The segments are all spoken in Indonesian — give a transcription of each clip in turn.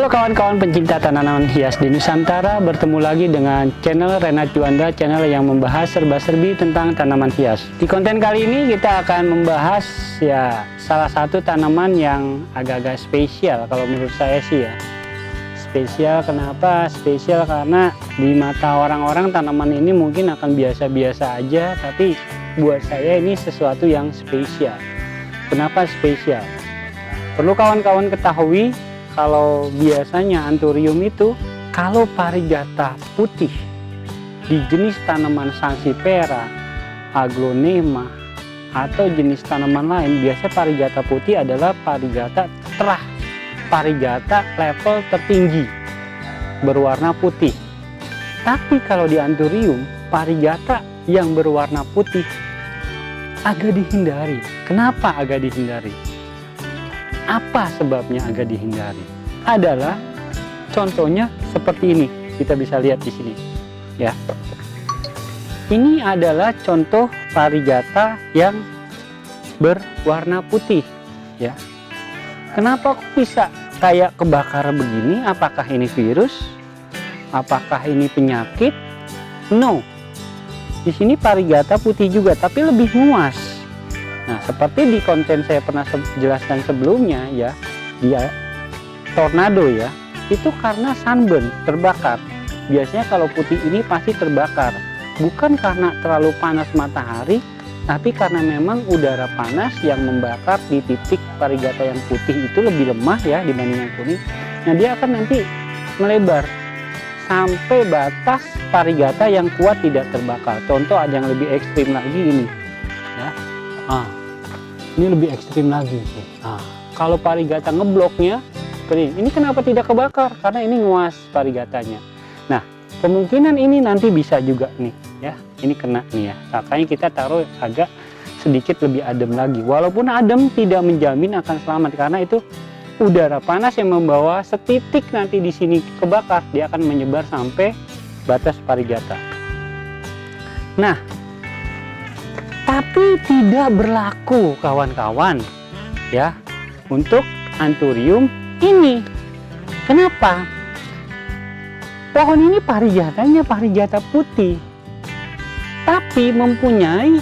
Halo kawan-kawan pencinta tanaman hias di Nusantara, bertemu lagi dengan channel Renat Juanda, channel yang membahas serba-serbi tentang tanaman hias. Di konten kali ini kita akan membahas ya salah satu tanaman yang agak-agak spesial kalau menurut saya sih ya. Spesial kenapa? Spesial karena di mata orang-orang tanaman ini mungkin akan biasa-biasa aja, tapi buat saya ini sesuatu yang spesial. Kenapa spesial? Perlu kawan-kawan ketahui, kalau biasanya anthurium itu, kalau parigata putih di jenis tanaman sansifera, aglonema, atau jenis tanaman lain, biasanya parigata putih adalah parigata terah, parigata level tertinggi, berwarna putih. Tapi kalau di anthurium, parigata yang berwarna putih agak dihindari. Kenapa agak dihindari? Apa sebabnya agak dihindari? Adalah contohnya seperti ini, kita bisa lihat di sini ya. Ini adalah contoh parigata yang berwarna putih ya. Kenapa kok bisa kayak kebakaran begini? Apakah ini virus? Apakah ini penyakit? No. Di sini parigata putih juga, tapi lebih nguas. Nah, seperti di konten saya pernah jelaskan sebelumnya ya, dia tornado ya, itu karena sunburn, terbakar. Biasanya kalau putih ini pasti terbakar, bukan karena terlalu panas matahari, tapi karena memang udara panas yang membakar di titik parigata yang putih itu lebih lemah ya dibanding yang kuning. Nah, dia akan nanti melebar sampai batas parigata yang kuat tidak terbakar. Contoh ada yang lebih ekstrim lagi ini ya. Ini lebih ekstrim lagi. Kalau parigata ngebloknya, ini kenapa tidak kebakar? Karena ini nguas parigatanya. Nah, kemungkinan ini nanti bisa juga nih, ya. Ini kena nih ya. Makanya kita taruh agak sedikit lebih adem lagi. Walaupun adem tidak menjamin akan selamat karena itu udara panas yang membawa setitik nanti di sini kebakar, dia akan menyebar sampai batas parigata. Nah, tapi tidak berlaku kawan-kawan ya untuk anthurium ini. Kenapa? Pohon ini parigatanya parigata putih, tapi mempunyai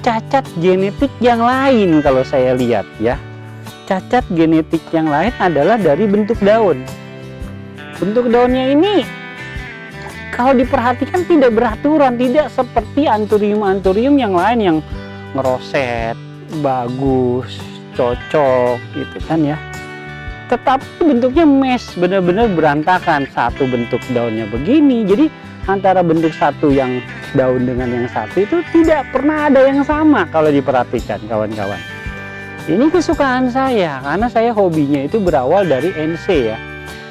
cacat genetik yang lain kalau saya lihat ya. Cacat genetik yang lain adalah dari bentuk daun. Bentuk daunnya ini kalau diperhatikan tidak beraturan, tidak seperti anthurium yang lain yang ngeroset, bagus, cocok gitu kan ya. Tetapi bentuknya mesh, benar-benar berantakan. Satu bentuk daunnya begini, jadi antara bentuk satu yang daun dengan yang satu itu tidak pernah ada yang sama kalau diperhatikan kawan-kawan. Ini kesukaan saya karena saya hobinya itu berawal dari NC ya.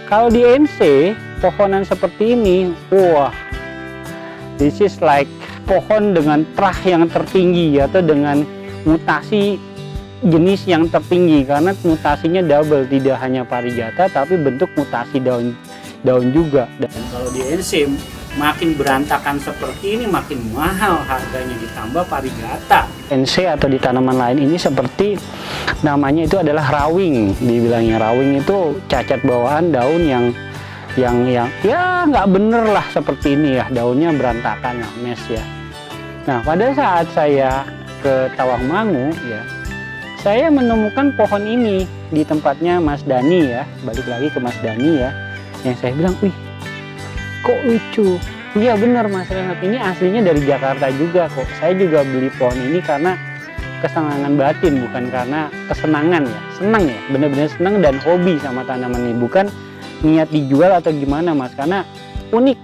Kalau di NC pohonan seperti ini, wah, this is like pohon dengan terah yang tertinggi atau dengan mutasi jenis yang tertinggi karena mutasinya double, tidak hanya parigata tapi bentuk mutasi daun juga. Dan kalau di NC makin berantakan seperti ini makin mahal harganya, ditambah parigata. NC atau di tanaman lain ini seperti namanya itu adalah rawing, dibilangnya rawing itu cacat bawaan daun yang ya nggak bener lah seperti ini ya, daunnya berantakan lah, mes ya. Nah, pada saat saya ke Tawangmangu ya, saya menemukan pohon ini di tempatnya Mas Dani ya, balik lagi ke Mas Dani ya, yang saya bilang, wih kok lucu. Iya bener Mas Renat, ini aslinya dari Jakarta juga kok. Saya juga beli pohon ini karena kesenangan batin, bukan karena kesenangan ya. Senang ya, bener-bener senang dan hobi sama tanaman ini, bukan niat dijual atau gimana Mas, karena unik.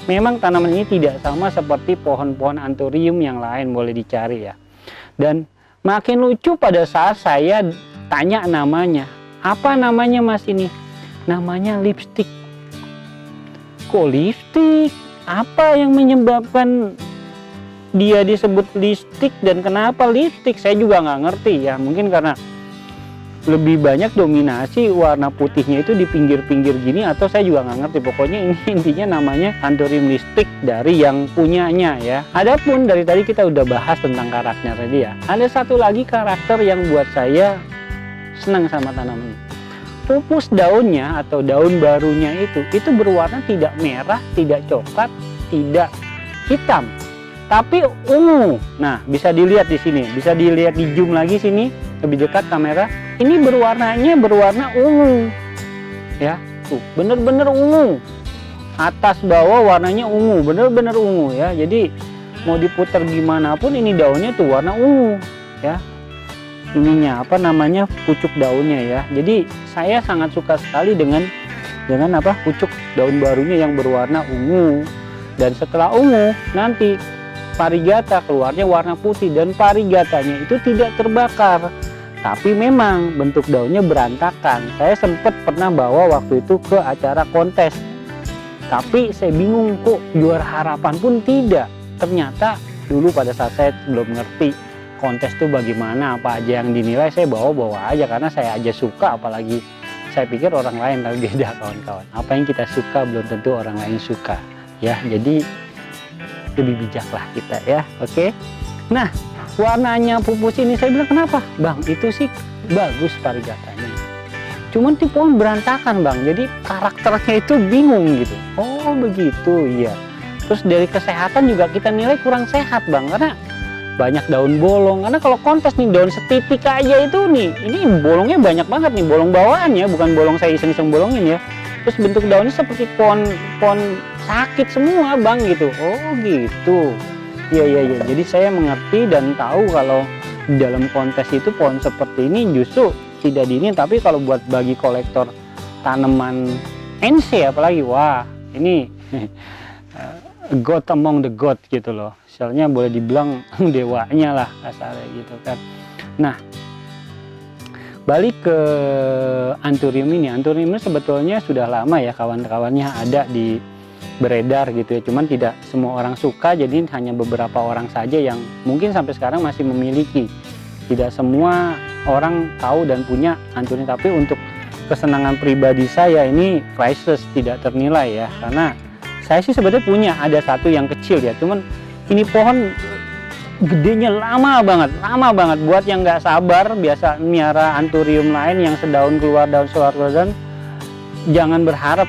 Memang tanaman ini tidak sama seperti pohon-pohon anthurium yang lain, boleh dicari ya. Dan makin lucu pada saat saya tanya namanya. Apa namanya Mas ini? Namanya lipstick. Kok lipstick? Apa yang menyebabkan dia disebut lipstick dan kenapa lipstick? Saya juga nggak ngerti ya. Mungkin karena lebih banyak dominasi warna putihnya itu di pinggir-pinggir gini, atau saya juga nggak ngerti. Pokoknya ini intinya namanya anthurium lipstick dari yang punyanya ya. Adapun dari tadi kita udah bahas tentang karakternya dia. Ada satu lagi karakter yang buat saya senang sama tanaman ini. pupus daunnya atau daun barunya itu berwarna tidak merah, tidak coklat, tidak hitam, tapi ungu. Nah, bisa dilihat di sini, bisa dilihat di zoom lagi sini lebih dekat kamera. Ini berwarna ungu, ya, tuh bener-bener ungu. Atas bawah warnanya ungu, bener-bener ungu ya. Jadi mau diputar gimana pun ini daunnya tuh warna ungu, ya. Ininya apa namanya, pucuk daunnya ya. Jadi saya sangat suka sekali dengan apa, pucuk daun barunya yang berwarna ungu. Dan setelah ungu nanti parigata keluarnya warna putih, dan parigatanya itu tidak terbakar, tapi memang bentuk daunnya berantakan. Saya sempat pernah bawa waktu itu ke acara kontes, tapi saya bingung kok juara harapan pun tidak. Ternyata dulu pada saat saya belum ngerti kontes tuh bagaimana, apa aja yang dinilai, saya bawa-bawa aja karena saya aja suka, apalagi saya pikir orang lain, tapi beda kawan-kawan. Apa yang kita suka belum tentu orang lain suka, ya. Jadi lebih bijaklah kita ya, oke. Nah, warnanya pupus ini saya bilang, kenapa Bang? Itu sih bagus parigatanya, cuman di pohon berantakan Bang, jadi karakternya itu bingung gitu. Oh begitu, iya. Terus dari kesehatan juga kita nilai kurang sehat Bang, karena banyak daun bolong. Karena kalau kontes nih daun setitik aja itu nih, ini bolongnya banyak banget nih, bolong bawaan ya, bukan bolong saya iseng-iseng bolongin ya. Terus bentuk daunnya seperti pohon sakit semua Bang gitu. Oh gitu, iya. Jadi saya mengerti dan tahu kalau di dalam kontes itu pohon seperti ini justru tidak diinin. Tapi kalau buat bagi kolektor tanaman NC apalagi, wah ini God among the God gitu loh. Misalnya boleh dibilang dewanya lah kasarnya gitu kan. Nah, balik ke anthurium ini. Anthurium ini sebetulnya sudah lama ya kawan-kawannya ada di beredar gitu ya. Cuman tidak semua orang suka, jadi hanya beberapa orang saja yang mungkin sampai sekarang masih memiliki. Tidak semua orang tahu dan punya anthurium, tapi untuk kesenangan pribadi saya ini priceless, tidak ternilai ya. Karena saya sih sebetulnya punya, ada satu yang kecil ya, cuman ini pohon gedenya lama banget. Buat yang nggak sabar biasa miara anthurium lain yang sedaun keluar daun, daun, jangan berharap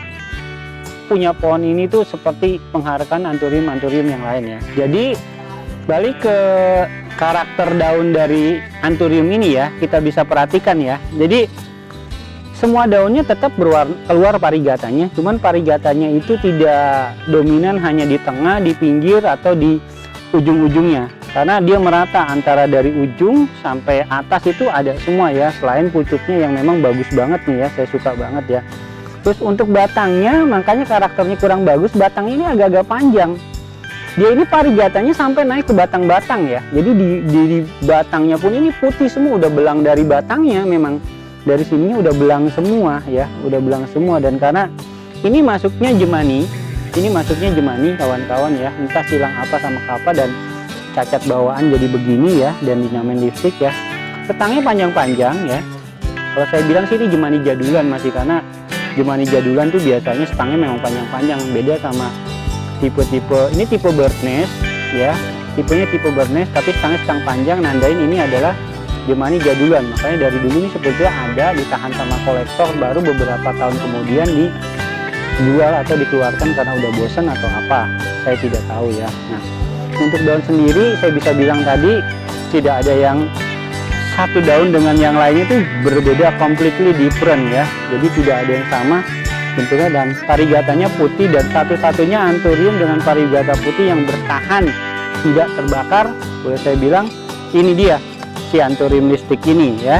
punya pohon ini tuh seperti penghargaan anthurium yang lain ya. Jadi balik ke karakter daun dari anthurium ini ya, kita bisa perhatikan ya. Jadi semua daunnya tetap keluar parigatanya, cuman parigatanya itu tidak dominan hanya di tengah, di pinggir, atau di ujung-ujungnya, karena dia merata antara dari ujung sampai atas itu ada semua ya, selain pucuknya yang memang bagus banget nih ya, saya suka banget ya. Terus untuk batangnya, makanya karakternya kurang bagus, batangnya ini agak-agak panjang. Dia ini parigatanya sampai naik ke batang-batang ya, jadi di batangnya pun ini putih semua, udah belang dari batangnya, memang dari sininya udah belang semua ya, udah belang semua. Dan karena ini masuknya jemani kawan-kawan ya, entah silang apa sama apa dan cacat bawaan jadi begini ya, dan dinamain lipstick ya. Setangnya panjang-panjang ya. Kalau saya bilang sih ini jemani jadulan masih, karena jemani jadulan tuh biasanya setangnya memang panjang-panjang, beda sama tipe-tipe ini, tipe bird nest ya, tipenya tipe bird nest tapi setangnya setang panjang, nandain ini adalah jemani jadulan. Makanya dari dulu ini sebetulnya ada ditahan sama kolektor, baru beberapa tahun kemudian dijual atau dikeluarkan karena udah bosan atau apa, saya tidak tahu ya. Nah, untuk daun sendiri saya bisa bilang tadi tidak ada yang satu daun dengan yang lainnya itu berbeda, completely different ya. Jadi tidak ada yang sama bentuknya, dan parigatanya putih, dan satu-satunya anthurium dengan parigata putih yang bertahan tidak terbakar, boleh saya bilang ini dia si anthurium lipstick ini ya.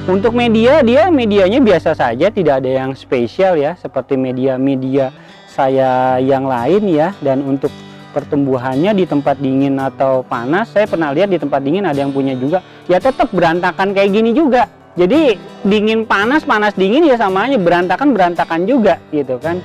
Untuk medianya biasa saja, tidak ada yang spesial ya, seperti media saya yang lain ya. Dan untuk pertumbuhannya di tempat dingin atau panas, saya pernah lihat di tempat dingin ada yang punya juga, ya tetap berantakan kayak gini juga. Jadi dingin panas, panas dingin ya sama aja, berantakan juga gitu kan.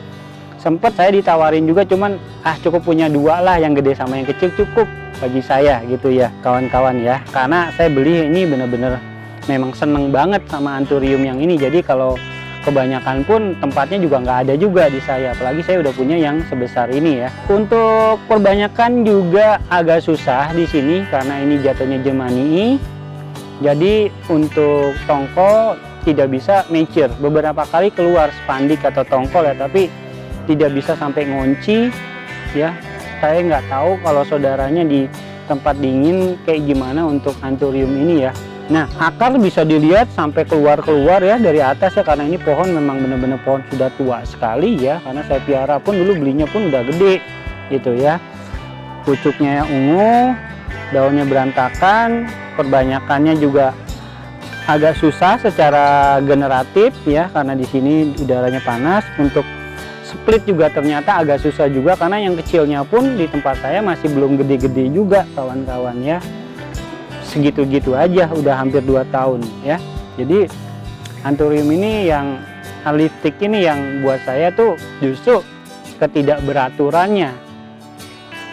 Sempet saya ditawarin juga, cuman cukup punya dua lah, yang gede sama yang kecil cukup bagi saya gitu ya kawan-kawan ya. Karena saya beli ini bener-bener memang seneng banget sama anthurium yang ini. Jadi kalau kebanyakan pun tempatnya juga nggak ada juga di saya, apalagi saya udah punya yang sebesar ini ya. Untuk perbanyakan juga agak susah di sini karena ini jatuhnya jemani. Jadi untuk tongko tidak bisa mature. Beberapa kali keluar spandik atau tongkol ya, tapi tidak bisa sampai ngunci ya. Saya nggak tahu kalau saudaranya di tempat dingin kayak gimana untuk Anthurium ini ya. Nah, akar bisa dilihat sampai keluar-keluar ya dari atas ya, karena ini pohon memang benar-benar pohon sudah tua sekali ya, karena saya piara pun dulu belinya pun udah gede gitu ya. Pucuknya yang ungu, daunnya berantakan, perbanyakannya juga agak susah secara generatif ya, karena di sini udaranya panas. Untuk split juga ternyata agak susah juga, karena yang kecilnya pun di tempat saya masih belum gede-gede juga kawan-kawan ya. Segitu-gitu aja udah hampir 2 tahun ya. Jadi Anthurium ini yang liftik ini yang buat saya tuh justru ketidakberaturannya,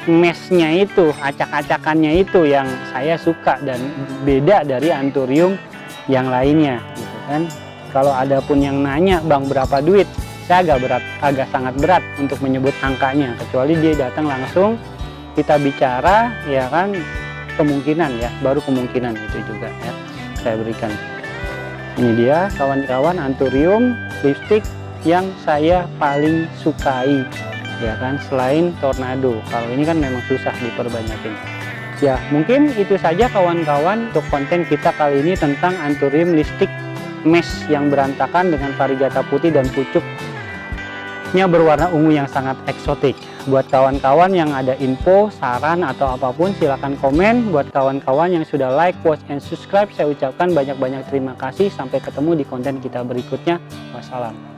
mesnya itu, acak-acakannya itu yang saya suka dan beda dari Anthurium yang lainnya gitu kan. Kalau ada pun yang nanya, "Bang, berapa duit?" Saya agak sangat berat untuk menyebut angkanya, kecuali dia datang langsung kita bicara ya kan, kemungkinan ya, baru kemungkinan itu juga ya saya berikan. Ini dia kawan-kawan Anthurium lipstick yang saya paling sukai ya kan, selain Tornado. Kalau ini kan memang susah diperbanyakin ya. Mungkin itu saja kawan-kawan untuk konten kita kali ini tentang Anthurium lipstick mesh yang berantakan dengan varigata putih dan pucuknya berwarna ungu yang sangat eksotik. Buat kawan-kawan yang ada info, saran atau apapun silahkan komen. Buat kawan-kawan yang sudah like, watch, and subscribe, saya ucapkan banyak-banyak terima kasih. Sampai ketemu di konten kita berikutnya. Wassalam.